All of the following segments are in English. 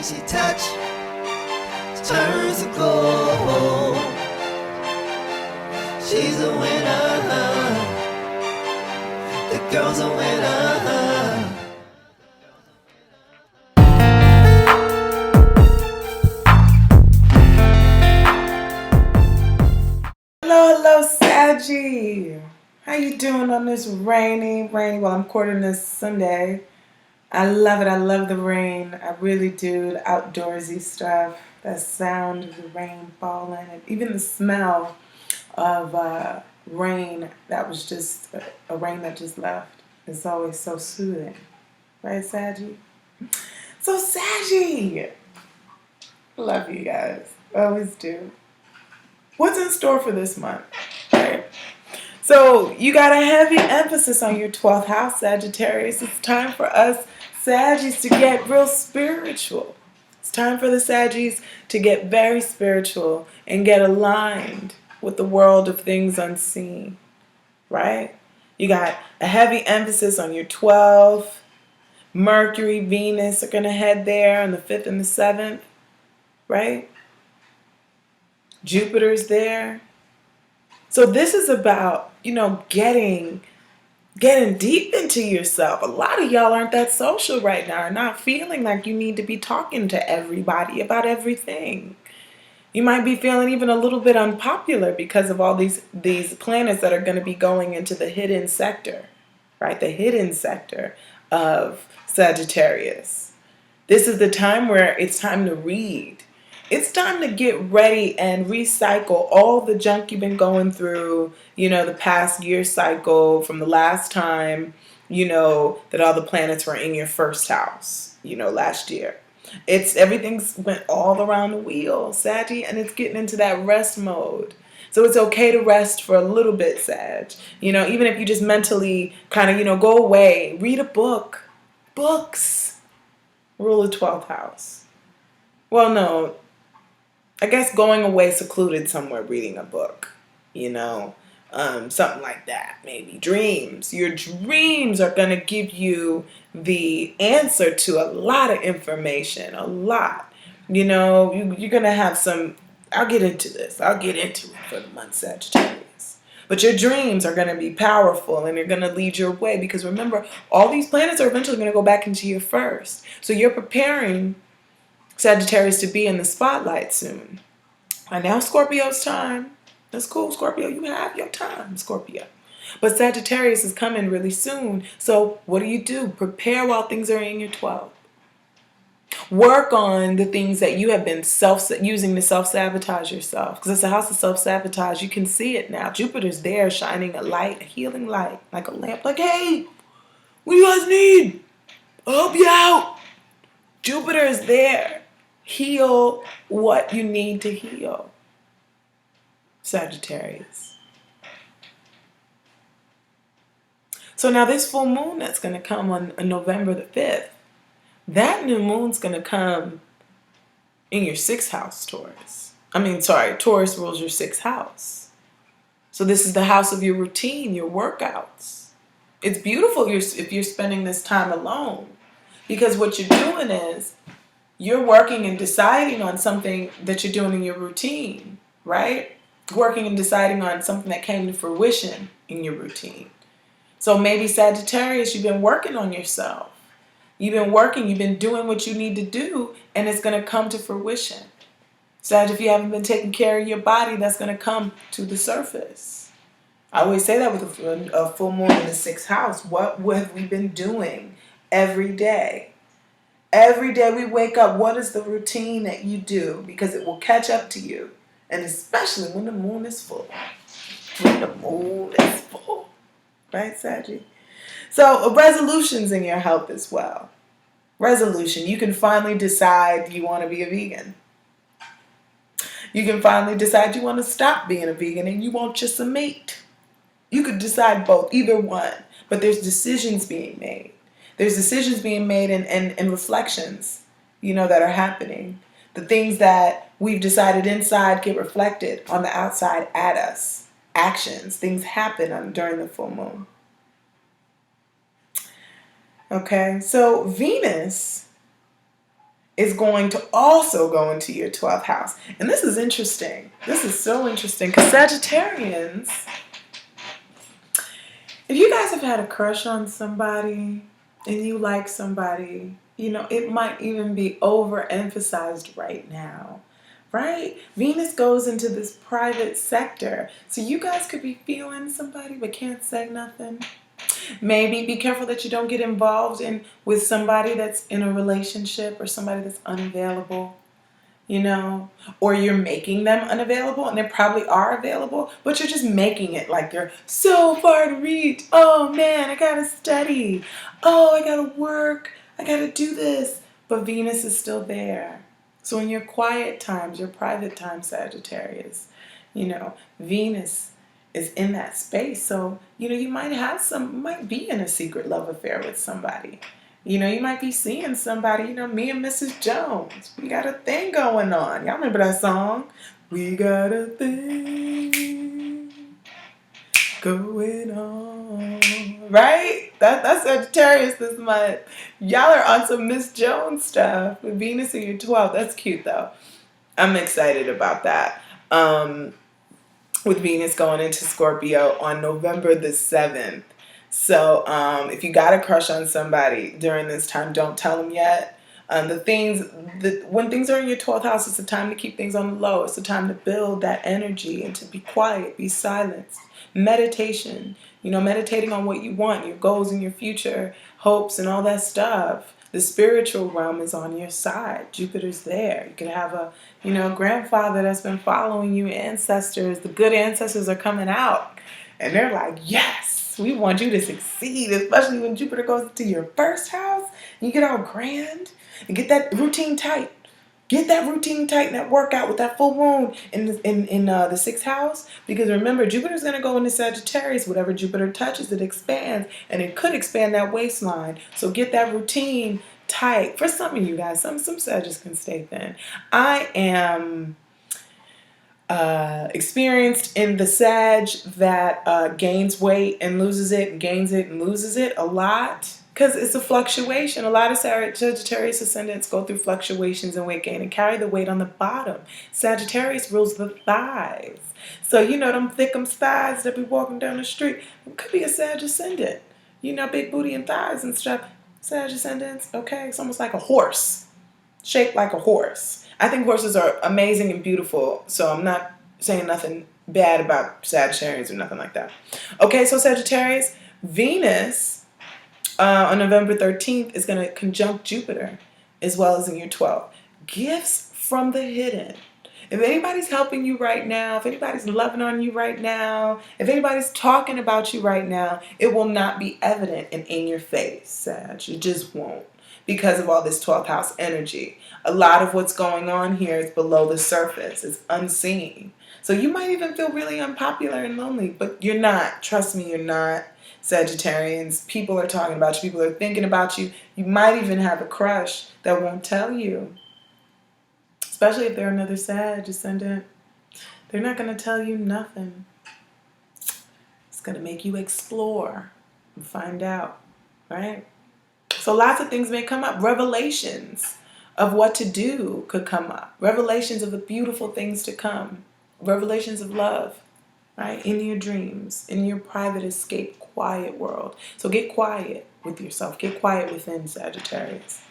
she touch turns to gold. She's a winner. The girl's a winner. Hello, Saggy. How you doing on this rainy? Well, I'm recording this Sunday. I love it. I love the rain. I really do. The outdoorsy stuff. That sound of the rain falling, and even the smell of rain. That was just a rain that just left. It's always so soothing, right, Saggy? So Saggy, love you guys. Always do. What's in store for this month? Right? So you got a heavy emphasis on your 12th house, Sagittarius. It's time for us Saggies to get real spiritual. It's time for the Saggies to get very spiritual and get aligned with the world of things unseen, right? You got a heavy emphasis on your 12th. Mercury, Venus are going to head there on the 5th and the 7th, right? Jupiter's there. So this is about, getting deep into yourself. A lot of y'all aren't that social right now, are not feeling like you need to be talking to everybody about everything. You might be feeling even a little bit unpopular because of all these planets that are going to be going into the hidden sector, right? The hidden sector of Sagittarius. This is the time where it's time to read. It's time to get ready and recycle all the junk you've been going through, the past year cycle from the last time, that all the planets were in your first house, last year. Everything's went all around the wheel, Saggy, and it's getting into that rest mode. So it's okay to rest for a little bit, Sag. Even if you just mentally kind of, go away, read a book. Books. Rule of 12th house. Well, no. I guess going away secluded somewhere reading a book, something like that, maybe. Dreams. Your dreams are going to give you the answer to a lot of information, a lot. You're going to have some, I'll get into it for the month, Sagittarius. But your dreams are going to be powerful and they're going to lead your way because remember, all these planets are eventually going to go back into your first. So you're preparing Sagittarius to be in the spotlight soon. And now Scorpio's time. That's cool, Scorpio. You have your time, Scorpio. But Sagittarius is coming really soon. So what do? Prepare while things are in your 12th. Work on the things that you have been using to self-sabotage yourself. Because it's a house of self-sabotage. You can see it now. Jupiter's there shining a light, a healing light, like a lamp. Like, hey, what do you guys need? I'll help you out. Jupiter is there. Heal what you need to heal, Sagittarius. So now this full moon that's going to come on November the 5th, that new moon's going to come in your 6th house, Taurus. Taurus rules your 6th house. So this is the house of your routine, your workouts. It's beautiful if you're spending this time alone because what you're doing is you're working and deciding on something that you're doing in your routine, right? Working and deciding on something that came to fruition in your routine. So maybe Sagittarius, you've been working on yourself. You've been doing what you need to do, and it's going to come to fruition. Sag, if you haven't been taking care of your body, that's going to come to the surface. I always say that with a full moon in the 6th house. What have we been doing every day? Every day we wake up, what is the routine that you do? Because it will catch up to you. And especially when the moon is full. When the moon is full. Right, Saggy? So resolutions in your health as well. Resolution. You can finally decide you want to be a vegan. You can finally decide you want to stop being a vegan and you want just a meat. You could decide both, either one. But there's decisions being made. There's decisions being made and reflections, that are happening. The things that we've decided inside get reflected on the outside at us. Actions, things happen during the full moon. Okay, so Venus is going to also go into your 12th house. And this is interesting. This is so interesting because Sagittarians, if you guys have had a crush on somebody and you like somebody, you know, it might even be overemphasized right now, right? Venus goes into this private sector. So you guys could be feeling somebody but can't say nothing. Maybe be careful that you don't get involved with somebody that's in a relationship or somebody that's unavailable, you know, or you're making them unavailable and they probably are available, but you're just making it like they're so far to reach. Oh man, I gotta study. Oh, I gotta work. I gotta do this. But Venus is still there. So in your quiet times, your private times, Sagittarius, you know, Venus is in that space. So, you know, you might be in a secret love affair with somebody. You know, you might be seeing somebody, you know, me and Mrs. Jones. We got a thing going on. Y'all remember that song? We got a thing going on. Right? That's Sagittarius this month. Y'all are on some Miss Jones stuff with Venus in your 12th. That's cute though. I'm excited about that. With Venus going into Scorpio on November the 7th. So if you got a crush on somebody during this time, don't tell them yet. When things are in your 12th house, it's a time to keep things on the low. It's a time to build that energy and to be quiet, be silenced. Meditation, you know, meditating on what you want, your goals and your future hopes and all that stuff. The spiritual realm is on your side. Jupiter's there. You could have a, you know, grandfather that's been following you, ancestors. The good ancestors are coming out. And they're like, yes, we want you to succeed, especially when Jupiter goes into your first house. And you get all grand and get that routine tight. Get that routine tight and that workout with that full moon in the 6th house. Because remember, Jupiter's going to go into Sagittarius. Whatever Jupiter touches, it expands. And it could expand that waistline. So get that routine tight. For some of you guys, some Sagittarius can stay thin. I am experienced in the Sag that gains weight and loses it, and gains it and loses it a lot. Because it's a fluctuation. A lot of Sagittarius ascendants go through fluctuations in weight gain and carry the weight on the bottom. Sagittarius rules the thighs. So, you know, them thickums thighs that be walking down the street. It could be a Sag ascendant. You know, big booty and thighs and stuff. Sag ascendants, okay? It's almost like a horse. Shaped like a horse. I think horses are amazing and beautiful. So I'm not saying nothing bad about Sagittarius or nothing like that. Okay, so Sagittarius, Venus on November 13th is going to conjunct Jupiter as well as in your 12th. Gifts from the hidden. If anybody's helping you right now, if anybody's loving on you right now, if anybody's talking about you right now, it will not be evident and in your face, Sag. It just won't, because of all this 12th house energy. A lot of what's going on here is below the surface. It's unseen. So you might even feel really unpopular and lonely, but you're not. Trust me, you're not. Sagittarians, people are talking about you, people are thinking about you. You might even have a crush that won't tell you. Especially if they're another Sag ascendant. They're not going to tell you nothing. It's going to make you explore and find out, right? So lots of things may come up. Revelations of what to do could come up. Revelations of the beautiful things to come. Revelations of love, right? In your dreams, in your private escape, quiet world. So get quiet with yourself. Get quiet within, Sagittarius.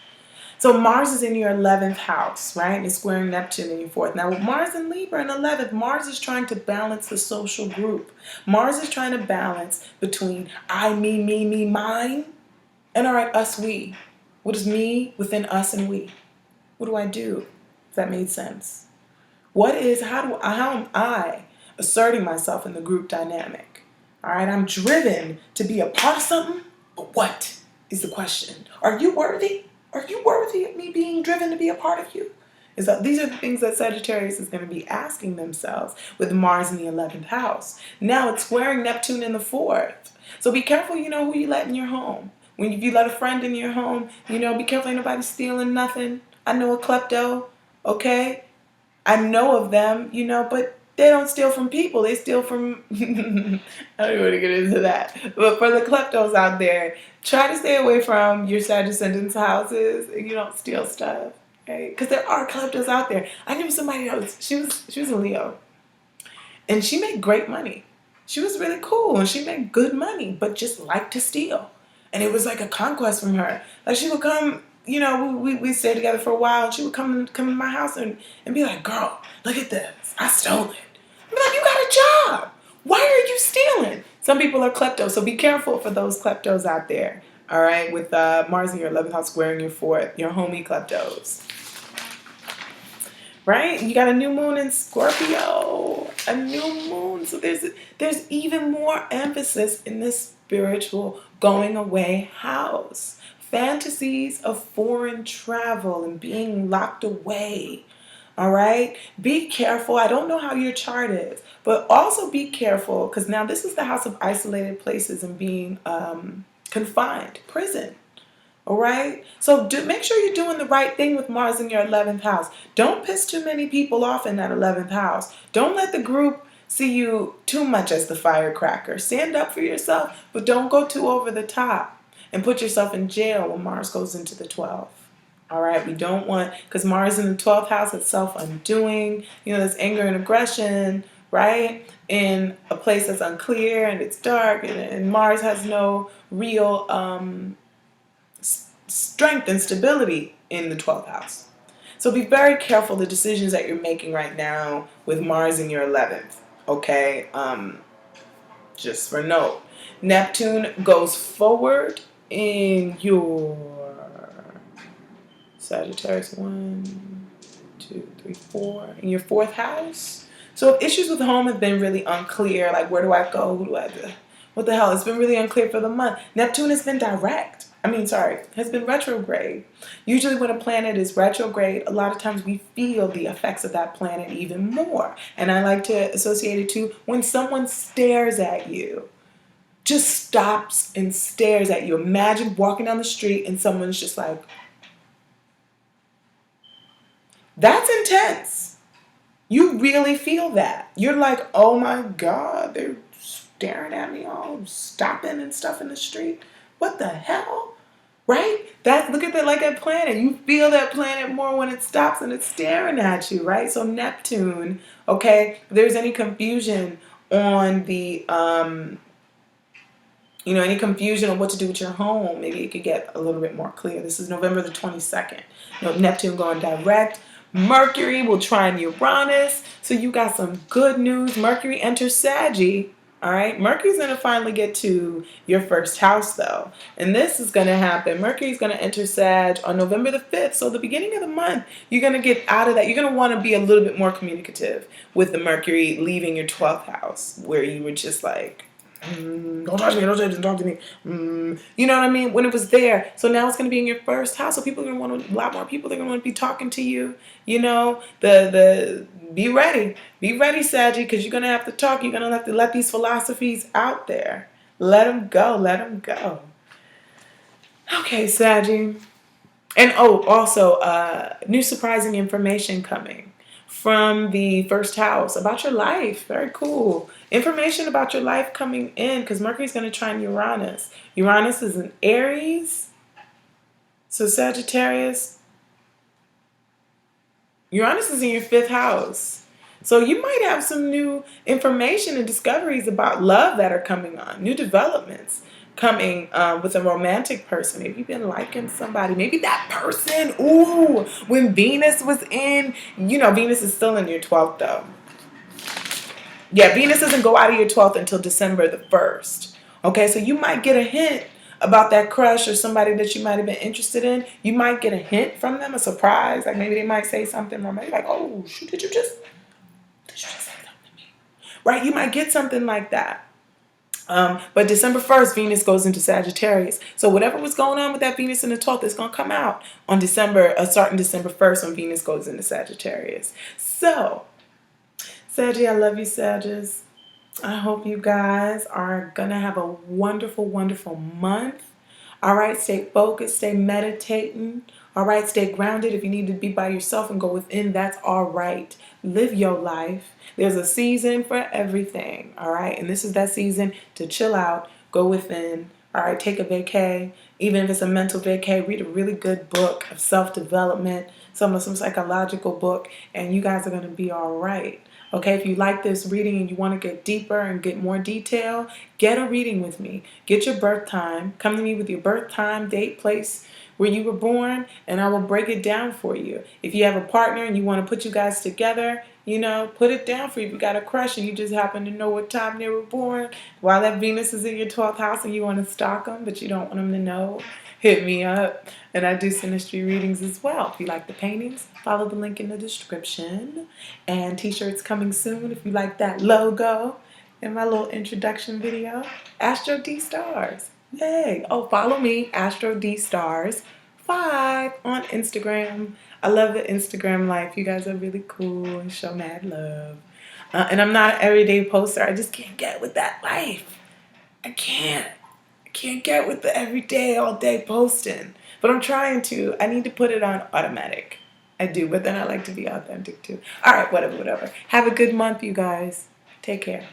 So Mars is in your 11th house, right? And it's squaring Neptune in your 4th. Now with Mars in Libra in 11th, Mars is trying to balance the social group. Mars is trying to balance between I, me, mine, and all right, us, we. What is me within us and we? What do I do? If that made sense. How am I asserting myself in the group dynamic? All right, I'm driven to be a part of something, but what is the question? Are you worthy? Are you worthy of me being driven to be a part of you? These are the things that Sagittarius is going to be asking themselves with Mars in the 11th house. Now it's squaring Neptune in the 4th. So be careful, you know, who you let in your home. If you let a friend in your home, you know, be careful ain't nobody stealing nothing. I know a klepto, okay? I know of them, you know, but they don't steal from people. They steal from, I don't even want to get into that. But for the kleptos out there, try to stay away from your Sag ascendant's houses. You don't steal stuff. okay? Because there are kleptos out there. I knew somebody else. She was a Leo, and she made great money. She was really cool, and she made good money, but just liked to steal. And it was like a conquest from her. Like she would come, you know, we stayed together for a while, and she would come to my house and be like, "Girl, look at this. I stole it." I'm like, "You got a job. Why are you stealing?" Some people are kleptos, so be careful for those kleptos out there. All right, with Mars in your 11th house squaring your 4th, your homie kleptos. Right? You got a new moon in Scorpio. A new moon. So there's even more emphasis in this spiritual going away house. Fantasies of foreign travel and being locked away. All right? Be careful. I don't know how your chart is, but also be careful because now this is the house of isolated places and being confined, prison. All right? So make sure you're doing the right thing with Mars in your 11th house. Don't piss too many people off in that 11th house. Don't let the group see you too much as the firecracker. Stand up for yourself, but don't go too over the top and put yourself in jail when Mars goes into the 12th. All right? We don't want, because Mars in the 12th house is self-undoing. You know, there's anger and aggression, right? In a place that's unclear and it's dark, and Mars has no real strength and stability in the 12th house. So be very careful the decisions that you're making right now with Mars in your 11th. Okay? Just for note. Neptune goes forward in your Sagittarius 1, 2, 3, 4 in your 4th house. So if issues with home have been really unclear, like where do I go? Who do I do? What the hell? It's been really unclear for the month. Neptune has been has been retrograde. Usually when a planet is retrograde, a lot of times we feel the effects of that planet even more. And I like to associate it to when someone stares at you, just stops and stares at you. Imagine walking down the street and someone's just like, that's intense. You really feel that. You're like, oh my God, they're staring at me, all stopping and stuff in the street. What the hell? Right? Look at that like a planet. You feel that planet more when it stops and it's staring at you, right? So Neptune, okay, if there's any confusion on the any confusion on what to do with your home, maybe it could get a little bit more clear. This is November the 22nd. Neptune going direct. Mercury will trine Uranus. So you got some good news. Mercury enters Sagittarius. All right, Mercury's going to finally get to your 1st house, though. And this is going to happen. Mercury's going to enter Sag on November the 5th. So the beginning of the month, you're going to get out of that. You're going to want to be a little bit more communicative with the Mercury leaving your 12th house, where you were just like, don't touch me, don't talk to me. You know what I mean? When it was there. So now it's going to be in your 1st house. So people are going to want a lot more people. They're going to want to be talking to you. You know, be ready. Be ready, Saggy, because you're going to have to talk. You're going to have to let these philosophies out there. Let them go. Let them go. Okay, Saggy. And also, new surprising information coming from the 1st house about your life. Very cool. Information about your life coming in because Mercury's going to trine Uranus. Uranus is in Aries. So Sagittarius. Uranus is in your 5th house. So you might have some new information and discoveries about love that are coming on. New developments coming with a romantic person. Maybe you've been liking somebody. Maybe that person, when Venus was in, Venus is still in your 12th though. Yeah, Venus doesn't go out of your 12th until December the 1st. Okay, so you might get a hint about that crush or somebody that you might have been interested in. You might get a hint from them, a surprise. Like maybe they might say something romantic, like, oh, shoot, did you just say something to me? Right, you might get something like that. But December 1st, Venus goes into Sagittarius. So whatever was going on with that Venus in the 12th is going to come out on starting December 1st when Venus goes into Sagittarius. So, Saggy, I love you, Sagittarius. I hope you guys are going to have a wonderful, wonderful month. All right, stay focused, stay meditating. All right, stay grounded. If you need to be by yourself and go within, that's all right. Live your life. There's a season for everything, all right? And this is that season to chill out, go within, all right? Take a vacay. Even if it's a mental vacay, read a really good book of self-development, some psychological book, and you guys are going to be all right. Okay, if you like this reading and you want to get deeper and get more detail, get a reading with me. Get your birth time. Come to me with your birth time, date, place where you were born, and I will break it down for you. If you have a partner and you want to put you guys together, you know, put it down for you. If you got a crush and you just happen to know what time they were born, while that Venus is in your 12th house and you want to stalk them, but you don't want them to know, hit me up. And I do synastry readings as well. If you like the paintings, follow the link in the description. And t-shirts coming soon if you like that logo in my little introduction video. AstroDe Stars. Yay. Oh, follow me, AstroDe Stars 5 on Instagram. I love the Instagram life. You guys are really cool and show mad love. And I'm not an everyday poster. I just can't get with that life. I can't get with the everyday, all day posting. But I'm trying to. I need to put it on automatic. I do, but then I like to be authentic too. All right, whatever. Have a good month, you guys. Take care.